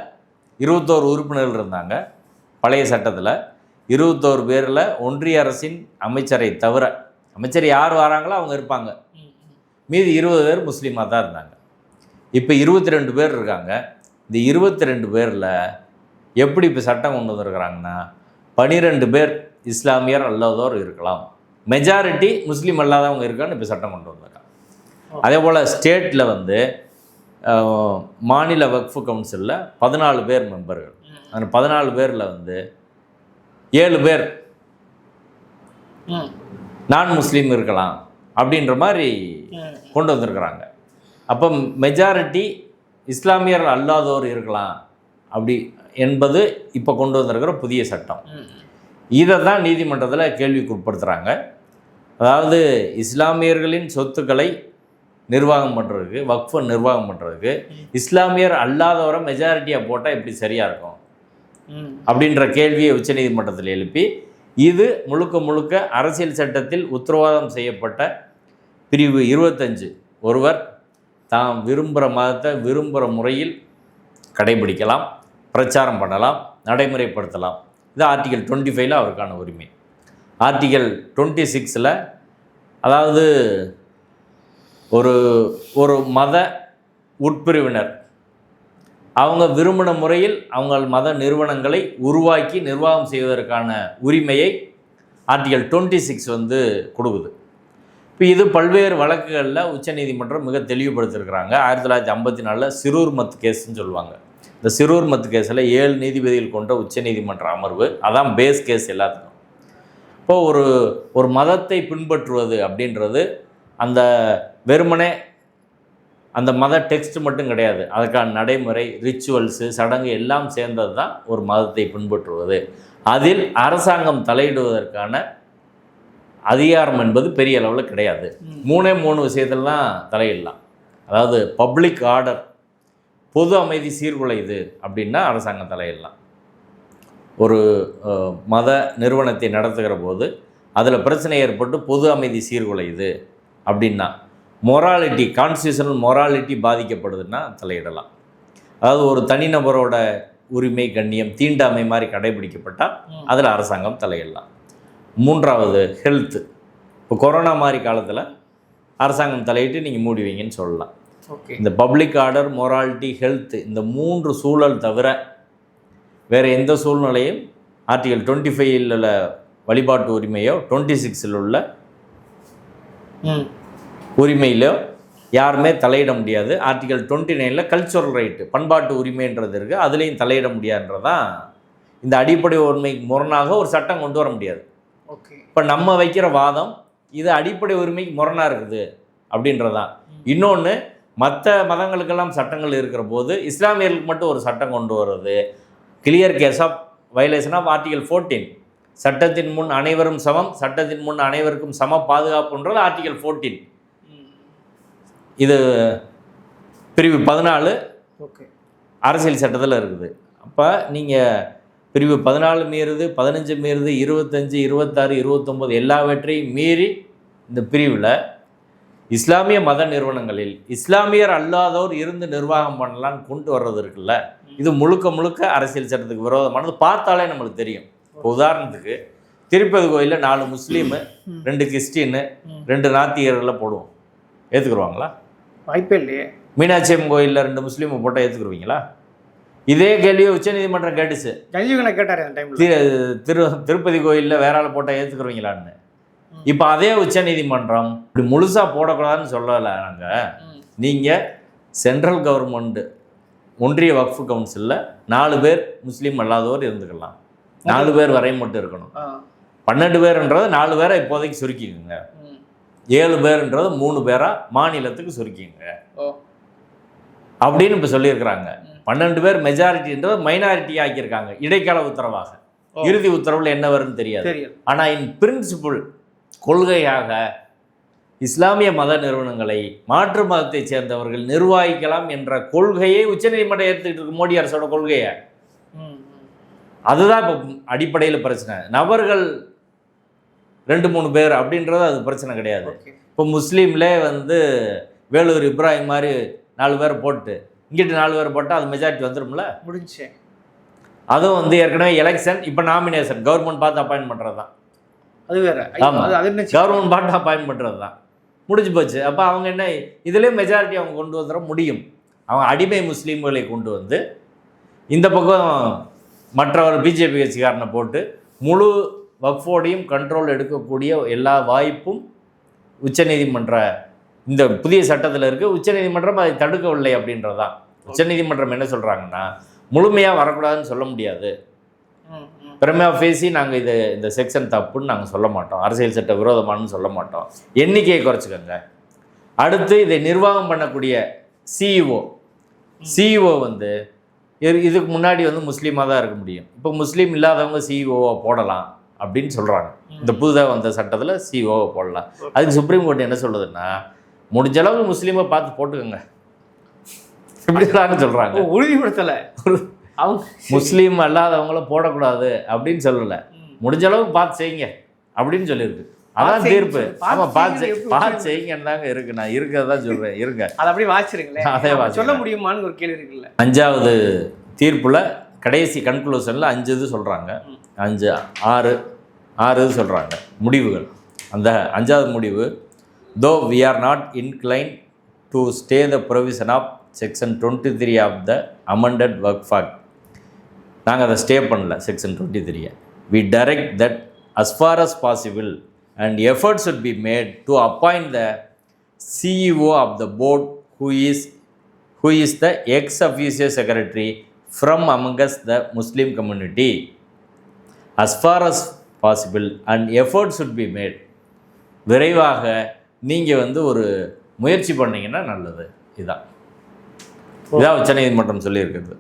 21 உறுப்பினர்கள் இருந்தாங்க. பழைய சட்டத்தில் 21 பேரில் ஒன்றிய அரசின் அமைச்சரை தவிர, அமைச்சர் யார் வராங்களோ அவங்க இருப்பாங்க, மீதி 20 பேர் முஸ்லீமாக தான் இருந்தாங்க. இப்போ 22 பேர் இருக்காங்க. இந்த 22 பேரில் எப்படி இப்போ சட்டம் கொண்டு வந்திருக்கிறாங்கன்னா 12 பேர் இஸ்லாமியர் அல்லாதோர் இருக்கலாம், மெஜாரிட்டி முஸ்லீம் அல்லாதவங்க இருக்கான்னு இப்போ சட்டம் கொண்டு வந்திருக்காங்க. அதே போல் ஸ்டேட்டில் வந்து மாநில வக்ஃப் கவுன்சிலில் 14 பேர் மெம்பர்கள். அந்த 14 பேரில் வந்து 7 பேர் நான் முஸ்லீம் இருக்கலாம் அப்படின்ற மாதிரி கொண்டு வந்திருக்கிறாங்க. அப்போ மெஜாரிட்டி இஸ்லாமியர் அல்லாதோர் இருக்கலாம் அப்படி என்பது இப்போ கொண்டு வந்திருக்கிற புதிய சட்டம். இதை தான் நீதிமன்றத்தில் கேள்விக்கு உட்படுத்துகிறாங்க. அதாவது இஸ்லாமியர்களின் சொத்துக்களை நிர்வாகம் பண்ணுறதுக்கு, வக்ஃபை நிர்வாகம் பண்ணுறதுக்கு இஸ்லாமியர் அல்லாதவரை மெஜாரிட்டியாக போட்டால் எப்படி சரியாக இருக்கும் அப்படின்ற கேள்வியை உச்சநீதிமன்றத்தில் எழுப்பி, இது முழுக்க முழுக்க அரசியல் சட்டத்தில் உத்தரவாதம் செய்யப்பட்ட பிரிவு 25, ஒருவர் தாம் விரும்புகிற மதத்தை விரும்புகிற முறையில் கடைபிடிக்கலாம், பிரச்சாரம் பண்ணலாம், நடைமுறைப்படுத்தலாம். இது ஆர்டிகல் 25 அவருக்கான உரிமை. ஆர்டிகல் 26 அதாவது ஒரு மத உட்பிரிவினர் அவங்க விரும்பின முறையில் அவங்க மத நிறுவனங்களை உருவாக்கி நிர்வாகம் செய்வதற்கான உரிமையை ஆர்டிகல் 26 வந்து கொடுக்குது. இப்போ இது பல்வேறு வழக்குகளில் உச்சநீதிமன்றம் மிக தெளிவுபடுத்திருக்கிறாங்க. 1954 சிரூர் மத் கேஸ்ன்னு சொல்லுவாங்க. இந்த சிரூர் மத் கேஸில் 7 நீதிபதிகள் கொண்ட உச்சநீதிமன்ற அமர்வு, அதான் பேஸ் கேஸ் எல்லாத்துக்கும். இப்போது ஒரு மதத்தை பின்பற்றுவது அப்படின்றது அந்த வெறுமனே அந்த மத டெக்ஸ்ட் மட்டும் கிடையாது, அதுக்கான நடைமுறை, ரிச்சுவல்ஸு, சடங்கு எல்லாம் சேர்ந்தது தான் ஒரு மதத்தை பின்பற்றுவது. அதில் அரசாங்கம் தலையிடுவதற்கான அதிகாரம் என்பது பெரிய அளவில் கிடையாது. 3 விஷயத்தில் தான் தலையிடலாம். அதாவது பப்ளிக் ஆர்டர், பொது அமைதி சீர்குலையுது அப்படின்னா அரசாங்கம் தலையிடலாம். ஒரு மத நிறுவனத்தை நடத்துகிற போது அதில் பிரச்சனை ஏற்பட்டு பொது அமைதி சீர்குலையுது அப்படின்னா, மொராலிட்டி, கான்ஸ்டியூஷனல் மொராலிட்டி பாதிக்கப்படுதுன்னா தலையிடலாம். அதாவது ஒரு தனிநபரோட உரிமை, கண்ணியம், தீண்டாமை மாதிரி கடைபிடிக்கப்பட்டால் அதில் அரசாங்கம் தலையிடலாம். மூன்றாவது ஹெல்த்து. இப்போ கொரோனா மாதிரி காலத்தில் அரசாங்கம் தலையிட்டு நீங்கள் மூடி வைங்கன்னு சொல்லலாம். இந்த பப்ளிக் ஆர்டர், மொராலிட்டி, ஹெல்த், இந்த 3 சூழல் தவிர வேறு எந்த சூழ்நிலையும் ஆர்டிகல் 25 உள்ள வழிபாட்டு உரிமையோ 26 உள்ள உரிமையிலோ யாருமே தலையிட முடியாது. ஆர்டிகல் 29 கல்ச்சுரல் ரைட்டு, பண்பாட்டு உரிமைன்றது இருக்குது, அதுலேயும் தலையிட முடியாதுன்றதான். இந்த அடிப்படை உரிமைக்கு முரணாக ஒரு சட்டம் கொண்டு வர முடியாது. இப்போ நம்ம வைக்கிற வாதம் இது அடிப்படை உரிமைக்கு முரணாக இருக்குது அப்படின்றதான். இன்னொன்று, மற்ற மதங்களுக்கெல்லாம் சட்டங்கள் இருக்கிற போது இஸ்லாமியர்களுக்கு மட்டும் ஒரு சட்டம் கொண்டு வர்றது clear case of violation of article 14. சட்டத்தின் முன் அனைவரும் சமம், சட்டத்தின் முன் அனைவருக்கும் சம பாதுகாப்புன்றது ஆர்டிகல் 14. இது பிரிவு 14 அரசியல் சட்டத்தில் இருக்குது. அப்போ நீங்கள் பிரிவு 14 மீறுது, 15 மீறுது, 25, 26, 29 எல்லாவற்றையும் மீறி இந்த பிரிவில் இஸ்லாமிய மத நிறுவனங்களில் இஸ்லாமியர் அல்லாதோர் இருந்து நிர்வாகம் பண்ணலான்னு கொண்டு வர்றது இருக்குல்ல, இது முழுக்க முழுக்க அரசியல் சட்டத்துக்கு விரோதமானது. பார்த்தாலே நம்மளுக்கு தெரியும். இப்போ உதாரணத்துக்கு திருப்பதி கோயிலில் 4 முஸ்லீமு, 2 கிறிஸ்டின்னு, 2 நாத்திகர்களை போடுவோம். ஏற்றுக்குருவாங்களா? வாய்ப்பே இல்லையே. மீனாட்சி அம்மன் கோயிலில் 2 முஸ்லீமை போட்டால் ஏற்றுக்குருவீங்களா? இதே கேள்வியை உச்சநீதிமன்றம் கேட்டுச்சு. திருப்பதி கோயிலில் வேற ஆள் போட்டால் ஏற்றுக்குருவீங்களான்னு. இப்போ அதே உச்சநீதிமன்றம் இப்படி முழுசாக போடக்கூடாதுன்னு சொல்லலை. நாங்கள் நீங்கள் சென்ட்ரல் கவர்மெண்ட் ஒன்றிய வக்ஃபு கவுன்சிலில் 4 பேர் முஸ்லீம் அல்லாதவர் இருந்துக்கலாம். 4 பேர் வரையும் மட்டும் இருக்கணும். 12 பேருன்றது 4 பேரை இப்போதைக்கு சுருக்கிக்குங்க. 7 பேருன்றது 3 பேரா மாநிலத்துக்கு சுருக்கிங்க அப்படின்னு இப்போ சொல்லியிருக்கிறாங்க. 12 பேர் மெஜாரிட்டின்றது மைனாரிட்டி ஆக்கியிருக்காங்க இடைக்கால உத்தரவாக. இறுதி உத்தரவில் என்ன வரும்னு தெரியாது. ஆனால் இன் பிரின்சிபிள், கொள்கையாக இஸ்லாமிய மத நிறுவனங்களை மாற்று மதத்தை சேர்ந்தவர்கள் நிர்வகிக்கலாம் என்ற கொள்கையை உச்சநீதிமன்றம் ஏற்றுக்கிட்டு இருக்கு. மோடி அரசோட கொள்கையை. அதுதான் இப்போ அடிப்படையில் பிரச்சனை. நபர்கள் 2-3 பேர் அப்படின்றது அது பிரச்சனை கிடையாது. இப்போ முஸ்லீம்லே வேலூர் இப்ராஹிம் மாதிரி 4 பேரை போட்டு இங்கிட்டு 4 பேர் போட்டால் அது மெஜாரிட்டி வந்துடும்ல, முடிஞ்சு. அதுவும் ஏற்கனவே எலெக்ஷன், இப்போ நாமினேஷன் கவர்மெண்ட் பார்த்து அப்பாயின்ட் பண்ணுறது தான். அது வேற. ஆமாம், கவர்மெண்ட் பார்த்து அப்பாயின்ட் பண்ணுறது தான், முடிஞ்சு போச்சு. அப்போ அவங்க என்ன, இதுலேயே மெஜாரிட்டி அவங்க கொண்டு வந்துட முடியும். அவங்க அடிமை முஸ்லீம்களை கொண்டு வந்து இந்த பக்கம் மற்றவர் பிஜேபி கட்சிக்காரனை போட்டு முழு வக்ஃபோடையும் கண்ட்ரோல் எடுக்கக்கூடிய எல்லா வாய்ப்பும் உச்சநீதிமன்ற இந்த புதிய சட்டத்தில் இருக்குது. உச்சநீதிமன்றம் அதை தடுக்கவில்லை அப்படின்றதான். உச்சநீதிமன்றம் என்ன சொல்கிறாங்கன்னா, முழுமையாக வரக்கூடாதுன்னு சொல்ல முடியாது. பிரமா ஃபேசி நாங்கள் இந்த செக்ஷன் தப்புன்னு நாங்கள் சொல்ல மாட்டோம், அரசியல் சட்ட விரோதமானு சொல்ல மாட்டோம், எண்ணிக்கையை குறைச்சிக்கோங்க. அடுத்து இதை நிர்வாகம் பண்ணக்கூடிய சிஇஓ இதுக்கு முன்னாடி முஸ்லீமாக தான் இருக்க முடியும். இப்போ முஸ்லீம் இல்லாதவங்க சிஇஓவை போடலாம் அப்படின்னு சொல்கிறாங்க. இந்த புதுதாக வந்த சட்டத்தில் சிஇஓவை போடலாம். அதுக்கு சுப்ரீம் கோர்ட் என்ன சொல்லுதுன்னா, முடிஞ்ச அளவுக்கு முஸ்லீமை பார்த்து போட்டுக்கோங்க இப்படின்னு சொல்கிறாங்க. உறுதிப்படுத்தலை, அவங்க முஸ்லீம் அல்லாதவங்கள போடக்கூடாது அப்படின்னு சொல்லலை, முடிஞ்ச அளவுக்கு பார்த்து செய்யுங்க அப்படின்னு சொல்லியிருக்கு. அதான் தீர்ப்பு. ஆமாம், பார்த்து செய்யுங்கன்னு தாங்க இருக்கு. நான் இருக்கிறதான் சொல்கிறேன், இருங்க அதை அப்படியே வாசிருங்களேன். அதே சொல்ல முடியுமான்னு ஒரு கேள்வி இருக்குல்ல. 5வது தீர்ப்பில் கடைசி கன்க்ளூஷனில் 5 இது சொல்கிறாங்க. 6 சொல்கிறாங்க முடிவுகள். அந்த 5வது முடிவு, though we are not inclined to stay the provision of section 23 of the amended Waqf Act, நாங்கள் அதை ஸ்டே பண்ணல section 23. we direct that as far as possible and efforts should be made to appoint the CEO of the board who is the ex officio secretary from amongst the Muslim community. as far as possible and efforts should be made. விரைவாக நீங்கள் ஒரு முயற்சி பண்ணிங்கன்னா நல்லது. இதான் உச்சநீதிமன்றம் சொல்லியிருக்கிறது.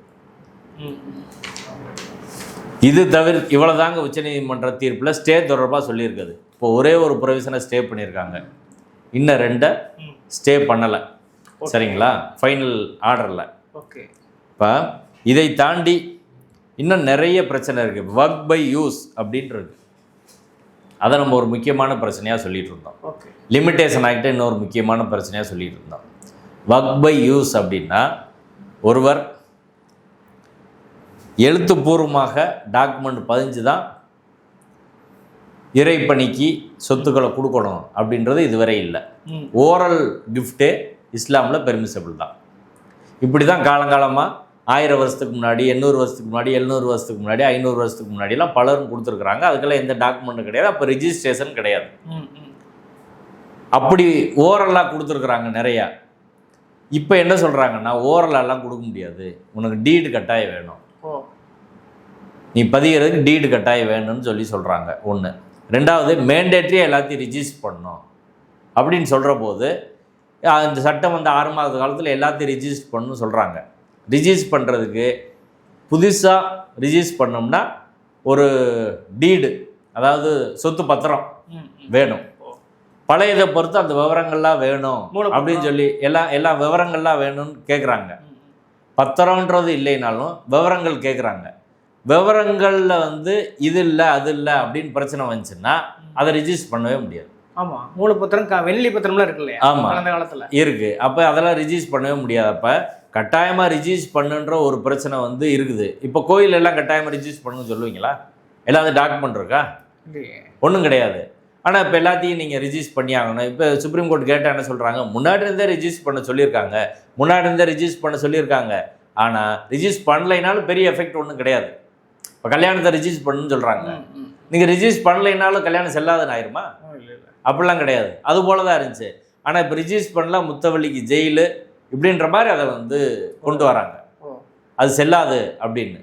இது தவிர இவ்வளோதாங்க உச்சநீதிமன்ற தீர்ப்பில் ஸ்டே தொடர்பாக சொல்லியிருக்குது. இப்போ ஒரே ஒரு ப்ரொவிஷனை ஸ்டே பண்ணியிருக்காங்க, இன்னும் 2 ஸ்டே பண்ணலை. சரிங்களா, ஃபைனல் ஆர்டரில். ஓகே, இப்போ இதை தாண்டி இன்னும் நிறைய பிரச்சனை இருக்குது. ஒர்க் பை யூஸ் அப்படின்றது. அதை நம்ம ஒரு முக்கியமான பிரச்சனையாக சொல்லிகிட்டு இருந்தோம். ஓகே. லிமிட்டேஷன் ஆக்டை இன்னொரு முக்கியமான பிரச்சனையாக சொல்லிகிட்டு இருந்தோம். ஒர்க் பை யூஸ் அப்படின்னா ஒருவர் எழுத்துப்பூர்வமாக டாக்குமெண்ட் பதிஞ்சு தான் இறைப்பணிக்கு சொத்துக்களை கொடுக்கணும் அப்படின்றது இதுவரை இல்லை. ஓரல் கிஃப்டே இஸ்லாமில் பெர்மிசபிள் தான். இப்படி தான் காலங்காலமாக 1000 வருஷத்துக்கு முன்னாடி, 800 வருஷத்துக்கு முன்னாடி, 700 வருஷத்துக்கு முன்னாடி, 500 வருஷத்துக்கு முன்னாடிலாம் பலரும் கொடுத்துருக்குறாங்க. அதுக்கெல்லாம் எந்த டாக்குமெண்ட்டும் கிடையாது. அப்போ ரிஜிஸ்ட்ரேஷன் கிடையாது. அப்படி ஓரலாக கொடுத்துருக்குறாங்க நிறையா. இப்போ என்ன சொல்கிறாங்கன்னா ஓரலாலாம் கொடுக்க முடியாது, உனக்கு டீடு கட்டாயம் வேணும், நீ பதிகிறதுக்கு டீடு கட்டாயம் வேணும்னு சொல்கிறாங்க. ஒன்று. ரெண்டாவது, மேண்டேட்ரியாக எல்லாத்தையும் ரிஜிஸ்டர் பண்ணணும் அப்படின்னு சொல்கிற போது இந்த சட்டம் வந்து 6 மாத காலத்தில் எல்லாத்தையும் ரிஜிஸ்டர் பண்ணணும்னு சொல்கிறாங்க. ரிஜிஸ்டர் பண்ணுறதுக்கு புதுசாக ரிஜிஸ்டர் பண்ணோம்னா ஒரு டீடு, அதாவது சொத்து பத்திரம் வேணும். பழையதை பொறுத்து அந்த விவரங்கள்லாம் வேணும் அப்படின்னு சொல்லி எல்லா விவரங்கள்லாம் வேணும்னு கேட்குறாங்க. பத்திரம்ன்றது இல்லைனாலும் விவரங்கள் கேட்குறாங்க. விவரங்களில் வந்து இது இல்லை அது இல்லை அப்படின்னு பிரச்சனை வந்துச்சுன்னா அதை ரிஜிஸ்டர் பண்ணவே முடியாது. ஆமாம், மூலப்பத்திரம் வெள்ளி பத்திரம்லாம் இருக்கு இல்லையா? ஆமாம், அந்த காலத்தில் இருக்குது. அப்போ அதெல்லாம் ரிஜிஸ்டர் பண்ணவே முடியாது. அப்போ கட்டாயமாக ரிஜிஸ்டர் பண்ணுன்ற ஒரு பிரச்சனை வந்து இருக்குது. இப்போ கோயில் எல்லாம் கட்டாயமாக ரிஜிஸ்டர் பண்ணுன்னு சொல்லுவீங்களா? எல்லாம் அந்த டாக்குமெண்ட் இருக்கா? ஒன்றும் கிடையாது. ஆனால் இப்போ எல்லாத்தையும் நீங்கள் ரிஜிஸ்டர் பண்ணி ஆகணும். இப்போ சுப்ரீம் கோர்ட் கேட்டால் என்ன சொல்கிறாங்க, முன்னாடி இருந்தே ரிஜிஸ்டர் பண்ண சொல்லியிருக்காங்க. ஆனால் ரிஜிஸ்டர் பண்ணலைனாலும் பெரிய எஃபெக்ட் ஒன்றும் கிடையாது. இப்போ கல்யாணத்தை ரிஜிஸ்டர் பண்ணுன்னு சொல்கிறாங்க. நீங்கள் ரிஜிஸ்டர் பண்ணலைனாலும் கல்யாணம் செல்லாதுன்னு ஆயிருமா? அப்படிலாம் கிடையாது. அது போல தான் இருந்துச்சு. ஆனால் இப்போ ரிஜிஸ்டர் பண்ணலாம், முத்தவள்ளிக்கு ஜெயிலு இப்படின்ற மாதிரி அதை வந்து கொண்டு வராங்க. அது செல்லாது அப்படின்னு.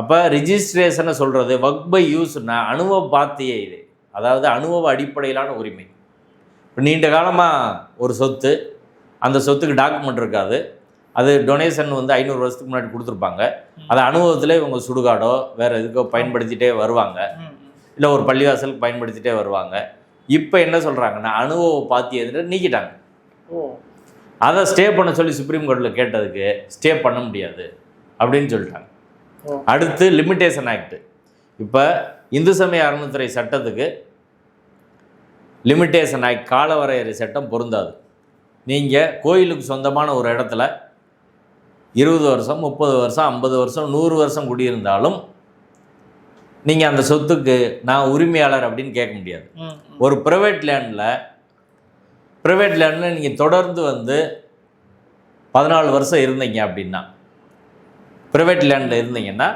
அப்போ ரிஜிஸ்ட்ரேஷனை சொல்கிறது ஒர்க் பை யூஸ்னா அனுபவ பாத்தியே இது, அதாவது அனுபவ அடிப்படையிலான உரிமை. இப்போ நீண்ட காலமாக ஒரு சொத்து, அந்த சொத்துக்கு டாக்குமெண்ட் இருக்காது, அது டொனேஷன் வந்து 500 வருஷத்துக்கு முன்னாடி கொடுத்துருப்பாங்க. அதை அனுபவத்தில் இவங்க சுடுகாடோ வேறு எதுக்கோ பயன்படுத்திகிட்டே வருவாங்க, இல்லை ஒரு பள்ளிவாசலுக்கு பயன்படுத்திகிட்டே வருவாங்க. இப்போ என்ன சொல்கிறாங்கன்னா அனுபவ பாத்தியத்தை நீக்கிட்டாங்க. அதை ஸ்டே பண்ண சொல்லி சுப்ரீம் கோர்ட்டில் கேட்டதுக்கு ஸ்டே பண்ண முடியாது அப்படின்னு சொல்லிட்டாங்க. அடுத்து லிமிட்டேஷன் ஆக்ட். இப்போ இந்து சமய அறநிலையத்துறை சட்டத்துக்கு லிமிட்டேஷன் ஆக்ட் காலவரையறை சட்டம் பொருந்தாது. நீங்கள் கோயிலுக்கு சொந்தமான ஒரு இடத்துல 20 வருஷம், 30 வருஷம், 50 வருஷம், 100 வருஷம் குடியிருந்தாலும் நீங்கள் அந்த சொத்துக்கு நான் உரிமையாளர் அப்படின்னு கேட்க முடியாது. ஒரு ப்ரைவேட் லேண்டில் நீங்கள் தொடர்ந்து வந்து 14 வருஷம் இருந்தீங்க அப்படின்னா, ப்ரைவேட் லேண்டில் இருந்தீங்கன்னா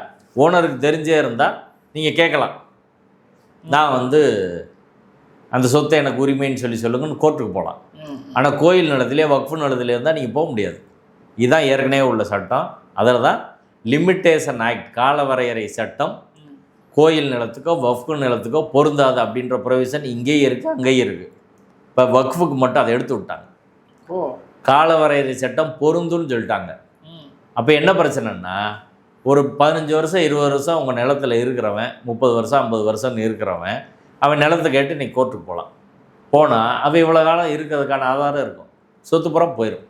ஓனருக்கு தெரிஞ்சே இருந்தால் நீங்கள் கேட்கலாம், நான் வந்து அந்த சொத்தை எனக்கு உரிமைன்னு சொல்லுங்கன்னு கோர்ட்டுக்கு போகலாம். ஆனால் கோயில் நிலத்திலே வக்ஃபு நிலத்திலே இருந்தால் நீங்கள் போக முடியாது. இதுதான் ஏற்கனவே உள்ள சட்டம். அதில் தான் லிமிட்டேஷன் ஆக்ட் காலவரையறை சட்டம் கோயில் நிலத்துக்கோ வக்ஃபு நிலத்துக்கோ பொருந்தாது அப்படின்ற ப்ரொவிஷன் இங்கேயும் இருக்குது, அங்கேயும் இருக்குது. இப்போ வக்ஃபுக்கு மட்டும் அதை எடுத்து விட்டாங்க. காலவரையறை சட்டம் பொருந்துன்னு சொல்லிட்டாங்க. அப்போ என்ன பிரச்சனைன்னா, ஒரு 15 வருஷம் 20 வருஷம் உங்கள் நிலத்தில் இருக்கிறவன், 30 வருஷம் 50 வருஷம் இருக்கிறவன், அவன் நிலத்தை கேட்டு நீ கோர்ட்டுக்கு போனால் அவன் இவ்வளோ காலம் இருக்கிறதுக்கான ஆதாரம் இருக்கும், சொத்து புறம் போயிடும்.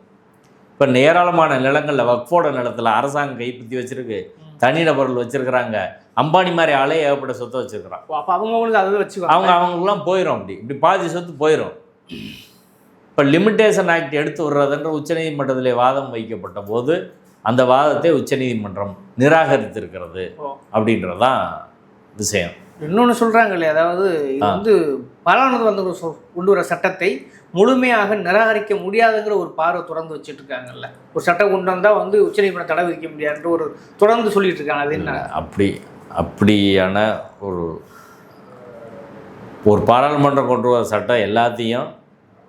இப்போ ஏராளமான நிலங்களில் வக்ஃபோட நிலத்தில் அரசாங்கம் கைப்பற்றி வச்சுருக்கு, தனிநபர்கள் வச்சுருக்கிறாங்க, அம்பானி மாதிரி ஆளே ஏகப்பட்ட சொத்தை வச்சுருக்கிறான். அப்போ அவங்களுக்கு அதை வச்சு அவங்களுக்குலாம் போயிடும், இப்படி பாதி சொத்து போயிடும். இப்போ லிமிட்டேஷன் ஆக்ட் எடுத்து விடுறதுன்ற உச்சநீதிமன்றத்திலே வாதம் வைக்கப்பட்ட போது அந்த வாதத்தை உச்சநீதிமன்றம் நிராகரித்திருக்கிறது அப்படின்றதான் விஷயம். இன்னொன்று சொல்கிறாங்க இல்லையா, அதாவது இது வந்து பாராளுமன்றம் வந்து கொண்டு வர சட்டத்தை முழுமையாக நிராகரிக்க முடியாதுங்கிற ஒரு பார்வை தொடர்ந்து வச்சுட்டு இருக்காங்கல்ல. ஒரு சட்டம் கொண்டு வந்தால் வந்து உச்சநீதிமன்றம் தடை விதிக்க முடியாதுன்ற ஒரு தொடர்ந்து சொல்லிட்டு இருக்காங்க. அது என்ன அப்படியான ஒரு பாராளுமன்றம் கொண்டு வர சட்டம் எல்லாத்தையும்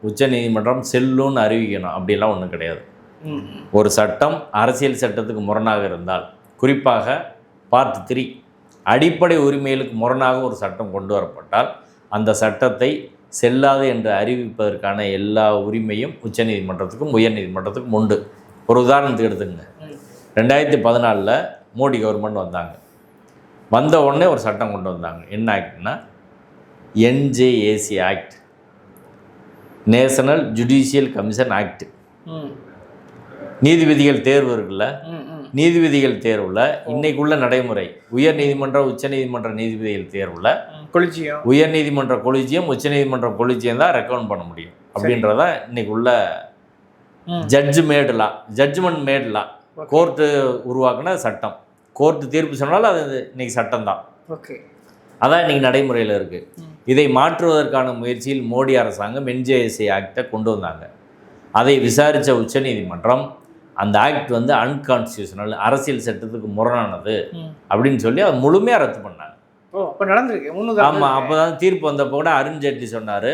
உச்சநீதிமன்றம் செல்லுன்னு அறிவிக்கணும் அப்படிலாம் ஒன்றும் கிடையாது. ஒரு சட்டம் அரசியல் சட்டத்துக்கு முரணாக இருந்தால், குறிப்பாக பார்ட் 3 அடிப்படை உரிமைகளுக்கு முரணாக ஒரு சட்டம் கொண்டு வரப்பட்டால் அந்த சட்டத்தை செல்லாது என்று அறிவிப்பதற்கான எல்லா உரிமையும் உச்சநீதிமன்றத்துக்கும் உயர்நீதிமன்றத்துக்கும் உண்டு. ஒரு உதாரணத்துக்கு எடுத்துங்க, 2014 மோடி கவர்மெண்ட் வந்த உடனே ஒரு சட்டம் கொண்டு வந்தாங்க. என்ன ஆக்ட்னா NJAC act, national judicial commission act. நீதிபதிகள் தேர்வு இருக்குல்ல, நீதிபதிகள் தேர்வில் இன்னைக்குள்ள நடைமுறை உயர் நீதிமன்ற உச்சநீதிமன்ற நீதிபதிகள் தேர்வில் கொலிஜியம் உயர் நீதிமன்ற கொலிஜியம் உச்சநீதிமன்ற கொலிஜியம் தான் ரெக்கமெண்ட் பண்ண முடியும் அப்படின்றதான் இன்னைக்குள்ள ஜட்ஜ்மெண்ட் மேட்லா கோர்ட்டு உருவாக்குன சட்டம். கோர்ட்டு தீர்ப்பு சொன்னாலும் அது இன்னைக்கு சட்டம் தான். ஓகே, அதான் இன்னைக்கு நடைமுறையில் இருக்குது. இதை மாற்றுவதற்கான முயற்சியில் மோடி அரசாங்கம் NJSA ஆக்டை கொண்டு வந்தாங்க. அதை விசாரித்த உச்சநீதிமன்றம் அந்த ஆக்ட் வந்து அன்கான்ஸ்டியூஷனல், அரசியல் சட்டத்துக்கு முரணானது அப்படின்னு சொல்லி அதை முழுமையாக ரத்து பண்ணாங்க. ஆமாம், அப்போ தான் தீர்ப்பு வந்தப்போ கூட அருண்ஜேட்லி சொன்னார்,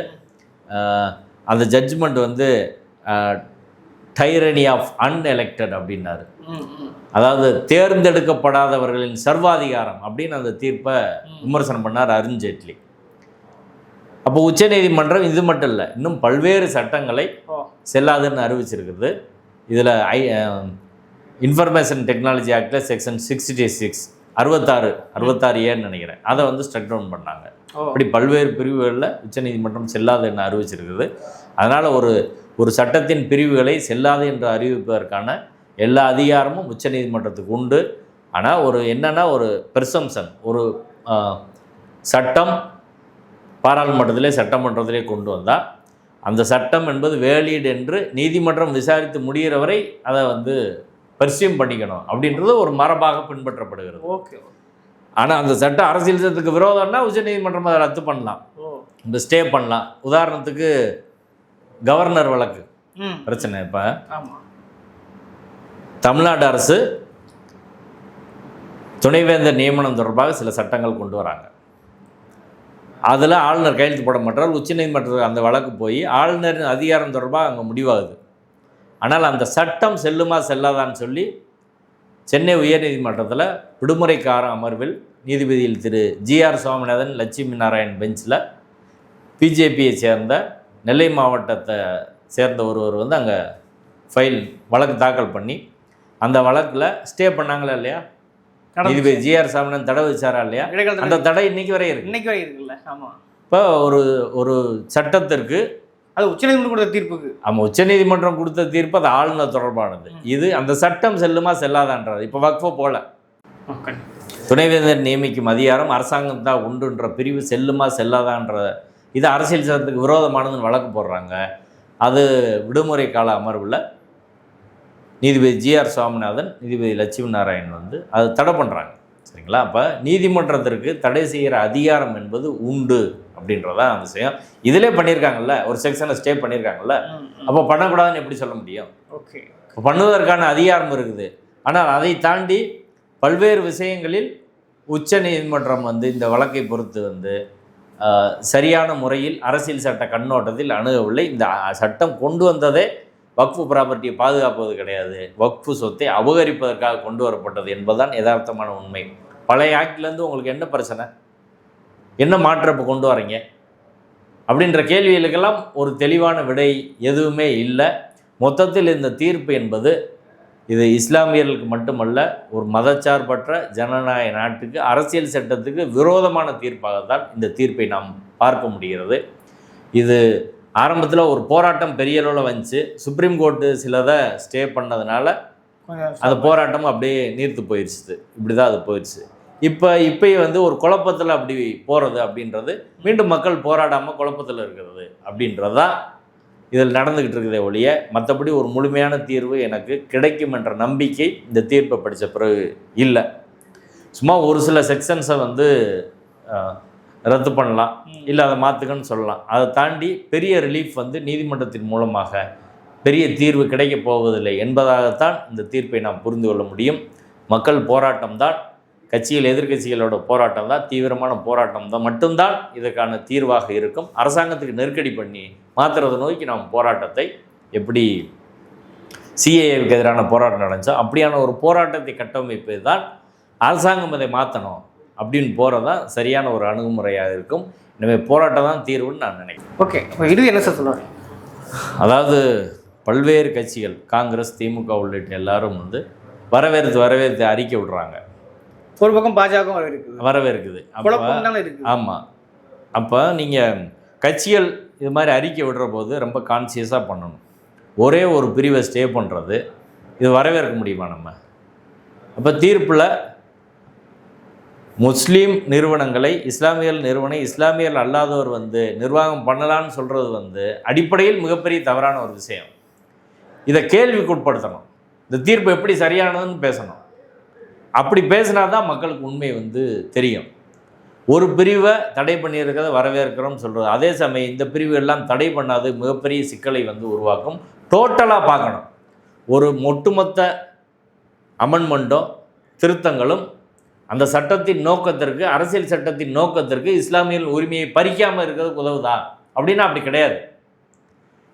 அந்த ஜட்ஜ்மெண்ட் வந்து டைரனி ஆஃப் அன்எலெக்டட் அப்படின்னாரு. அதாவது தேர்ந்தெடுக்கப்படாதவர்களின் சர்வாதிகாரம் அப்படின்னு அந்த தீர்ப்பை விமர்சனம் பண்ணார் அருண்ஜேட்லி. அப்போ உச்சநீதிமன்றம் இது மட்டும் இல்லை, இன்னும் பல்வேறு சட்டங்களை செல்லாதுன்னு அறிவிச்சிருக்குது. இதில் இன்ஃபர்மேஷன் டெக்னாலஜி ஆக்டில் செக்ஷன் 66 ஏன்னு நினைக்கிறேன், அதை வந்து ஸ்ட்ரக் டவுன் பண்ணாங்க. அப்படி பல்வேறு பிரிவுகளில் உச்சநீதிமன்றம் செல்லாது என்று அறிவிச்சிருக்குது. அதனால் ஒரு சட்டத்தின் பிரிவுகளை செல்லாது என்று அறிவிப்பதற்கான எல்லா அதிகாரமும் உச்சநீதிமன்றத்துக்கு உண்டு. ஆனால் என்னென்னா ஒரு பெர்சம்ஷன், ஒரு சட்டம் பாராளுமன்றத்திலே சட்டமன்றத்திலே கொண்டு வந்தால் அந்த சட்டம் என்பது வேலிட் என்று நீதிமன்றம் விசாரித்து முடிகிற வரை அதை வந்து பர்சியூம் பண்ணிக்கணும் அப்படின்றது ஒரு மரபாக பின்பற்றப்படுகிறது. ஓகே, ஆனால் அந்த சட்டம் அரசியல் சட்டத்துக்கு விரோதம்னா உச்சநீதிமன்றம் அதை ரத்து பண்ணலாம், இந்த ஸ்டே பண்ணலாம். உதாரணத்துக்கு கவர்னர் வழக்கு பிரச்சனை. இப்போ தமிழ்நாடு அரசு துணைவேந்தர் நியமனம் தொடர்பாக சில சட்டங்கள் கொண்டு வராங்க. அதில் ஆளுநர் கையெழுத்து போட மாட்டார். உச்சநீதிமன்றத்துக்கு அந்த வழக்கு போய் ஆளுநரின் அதிகாரம் தொடர்பாக அங்கே முடிவாகுது. ஆனால் அந்த சட்டம் செல்லுமா செல்லாதான்னு சொல்லி சென்னை உயர்நீதிமன்றத்தில் விடுமுறைக்கார அமர்வில் நீதிபதியில் திரு GR சுவாமிநாதன், லட்சுமி நாராயண் பெஞ்சில் பிஜேபியை சேர்ந்த நெல்லை மாவட்டத்தை சேர்ந்த ஒருவர் வந்து அங்கே வழக்கு தாக்கல் பண்ணி அந்த வழக்கில் ஸ்டே பண்ணாங்களா இல்லையா, நீதிபதி GR சுவாமிநாதன் தடை வச்சாரா இல்லையா, அந்த தடை இன்னைக்கு வரை இருக்குல்ல. ஆமாம், இப்போ ஒரு சட்டத்திற்கு அது உச்சநீதிமன்றம் கொடுத்த தீர்ப்புக்கு, ஆமாம், உச்சநீதிமன்றம் கொடுத்த தீர்ப்பு அது ஆளுநர் தொடர்பானது. இது அந்த சட்டம் செல்லுமா செல்லாதான்றது. இப்போ வக்ஃபோ போல துணைவேந்தர் நியமிக்கும் அதிகாரம் அரசாங்கம் தான் உண்டுன்ற பிரிவு செல்லுமா செல்லாதான்ற இது அரசியல் சட்டத்துக்கு விரோதமானதுன்னு வழக்கு போடுறாங்க. அது விடுமுறை கால அமர்வில் நீதிபதி GR சுவாமிநாதன், நீதிபதி லட்சுமி நாராயண் வந்து அது தடை பண்ணுறாங்க. சரிங்களா? அப்போ நீதிமன்றத்திற்கு தடை செய்கிற அதிகாரம் என்பது உண்டு அப்படின்றதான் அந்த விஷயம். இதிலே பண்ணியிருக்காங்கல்ல, ஒரு செக்ஷனை ஸ்டே பண்ணியிருக்காங்கல்ல, அப்போ பண்ணக்கூடாதுன்னு எப்படி சொல்ல முடியும்? ஓகே, பண்ணுவதற்கான அதிகாரம் இருக்குது. ஆனால் அதை தாண்டி பல்வேறு விஷயங்களில் உச்ச நீதிமன்றம் வந்து இந்த வழக்கை பொறுத்து வந்து சரியான முறையில் அரசியல் சட்ட கண்ணோட்டத்தில் அணுகவில்லை. இந்த சட்டம் கொண்டு வந்ததே வக்ஃபு ப்ராப்பர்ட்டியை பாதுகாப்பது கிடையாது, வக்ஃபு சொத்தை அபகரிப்பதற்காக கொண்டு வரப்பட்டது என்பதுதான் யதார்த்தமான உண்மை. பழைய ஆக்ட்லேருந்து உங்களுக்கு என்ன பிரச்சனை, என்ன மாற்றப்பு கொண்டு வரீங்க அப்படின்ற கேள்விகளுக்கெல்லாம் ஒரு தெளிவான விடை எதுவுமே இல்லை. மொத்தத்தில் இந்த தீர்ப்பு என்பது இது இஸ்லாமியர்களுக்கு மட்டுமல்ல, ஒரு மதச்சார்பற்ற ஜனநாயக நாட்டுக்கு அரசியல் சட்டத்துக்கு விரோதமான தீர்ப்பாகத்தான் இந்த தீர்ப்பை நாம் பார்க்க முடிகிறது. இது ஆரம்பத்தில் ஒரு போராட்டம் பெரிய அளவில் வந்துச்சு. சுப்ரீம் கோர்ட்டு சிலதை ஸ்டே பண்ணதுனால அந்த போராட்டம் அப்படியே நீர்த்து போயிடுச்சு. இப்படி தான் அது போயிடுச்சு. இப்போயும் வந்து ஒரு குழப்பத்தில் அப்படி போகிறது அப்படின்றது, மீண்டும் மக்கள் போராடாமல் குழப்பத்தில் இருக்கிறது அப்படின்றது தான் இதில் நடந்துக்கிட்டு இருக்குதே ஒழிய, மற்றபடி ஒரு முழுமையான தீர்வு எனக்கு கிடைக்கும் என்ற நம்பிக்கை இந்த தீர்ப்பை படித்த பிறகு இல்லை. சும்மா ஒரு சில செக்ஷன்ஸை வந்து ரத்து பண்ணலாம், இல்லை அதை மாற்றுக்கன்னு சொல்லலாம். அதை தாண்டி பெரிய ரிலீஃப் வந்து நீதிமன்றத்தின் மூலமாக பெரிய தீர்வு கிடைக்கப் போவதில்லை என்பதாகத்தான் இந்த தீர்ப்பை நாம் புரிந்து கொள்ள முடியும். மக்கள் போராட்டம் தான், கட்சிகள் எதிர்கட்சிகளோட போராட்டம் தான், தீவிரமான போராட்டம் தான் மட்டும்தான் இதற்கான தீர்வாக இருக்கும். அரசாங்கத்துக்கு நெருக்கடி பண்ணி மாற்றுறதை நோக்கி நாம் போராட்டத்தை எப்படி CAAவுக்கு எதிரான போராட்டம் நடந்துச்சோ அப்படியான ஒரு போராட்டத்தை கட்டமைப்பது தான் அரசாங்கம் அதை மாற்றணும் அப்படின்னு போகிறதான் சரியான ஒரு அணுகுமுறையாக இருக்கும். எனவே போராட்டம் தான் தீர்வுன்னு நான் நினைக்கிறேன். ஓகே, இது என்ன சார் சொல்லுவாங்க? அதாவது பல்வேறு கட்சிகள், காங்கிரஸ், திமுக உள்ளிட்ட எல்லாரும் வந்து வரவேற்று அறிக்கை விடுறாங்க. ஒரு பக்கம் பாஜக வரவேற்குது. ஆமாம், அப்போ நீங்கள் கட்சிகள் இது மாதிரி அறிக்கை விடுற போது ரொம்ப கான்சியஸாக பண்ணணும். ஒரே ஒரு பிரிவை ஸ்டே பண்ணுறது இது வரவேற்க முடியுமா? நம்ம அப்போ தீர்ப்பில் முஸ்லீம் நிறுவனங்களை இஸ்லாமியர்கள் அல்லாதவர் நிர்வாகம் பண்ணலான்னு சொல்கிறது அடிப்படையில் மிகப்பெரிய தவறான ஒரு விஷயம். இதை கேள்விக்குட்படுத்தணும். இந்த தீர்ப்பு எப்படி சரியானதுன்னு பேசணும். அப்படி பேசினா தான் மக்களுக்கு உண்மை தெரியும். ஒரு பிரிவை தடை பண்ணியிருக்கிறத வரவேற்கிறோம்னு சொல்கிறது, அதே சமயம் இந்த பிரிவு எல்லாம் தடை பண்ணாது மிகப்பெரிய சிக்கலை உருவாக்கும். டோட்டலாக பார்க்கணும். ஒரு ஒட்டுமொத்த அமெண்ட்மெண்ட்டும் திருத்தங்களும் அந்த சட்டத்தின் நோக்கத்திற்கு, அரசியல் சட்டத்தின் நோக்கத்திற்கு இஸ்லாமியர்கள் உரிமையை பறிக்காமல் இருக்கிறதுக்கு உதவுதா அப்படின்னா அப்படி கிடையாது.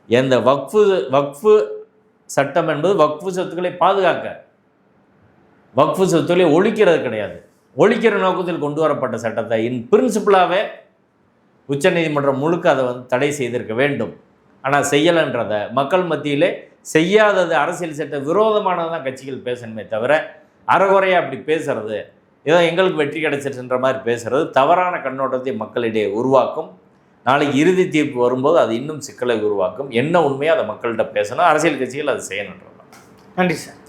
எந்த வக்ஃபு சட்டம் என்பது வக்ஃபு சொத்துக்களை பாதுகாக்க, வக்ஃபு சொத்துக்களை ஒழிக்கிறது கிடையாது. ஒழிக்கிற நோக்கத்தில் கொண்டு வரப்பட்ட சட்டத்தை பிரின்சிபலாகவே உச்சநீதிமன்றம் முழுக்க அதை தடை செய்திருக்க வேண்டும். ஆனால் செய்யலைன்றதை மக்கள் மத்தியிலே செய்யாதது அரசியல் சட்ட விரோதமானதான் கட்சிகள் பேசணுமே தவிர அறகுறையாக அப்படி பேசுறது, ஏதோ எங்களுக்கு வெற்றி கிடைச்சிட்டுன்ற மாதிரி பேசுகிறது தவறான கண்ணோட்டத்தை மக்களிடையே உருவாக்கும். நாளைக்கு இறுதி தீர்ப்பு வரும்போது அது இன்னும் சிக்கலை உருவாக்கும். என்ன உண்மையோ அதை மக்கள்கிட்ட பேசணும், அரசியல் கட்சிகள் அதை செய்யணுன்றது. நன்றி சார்.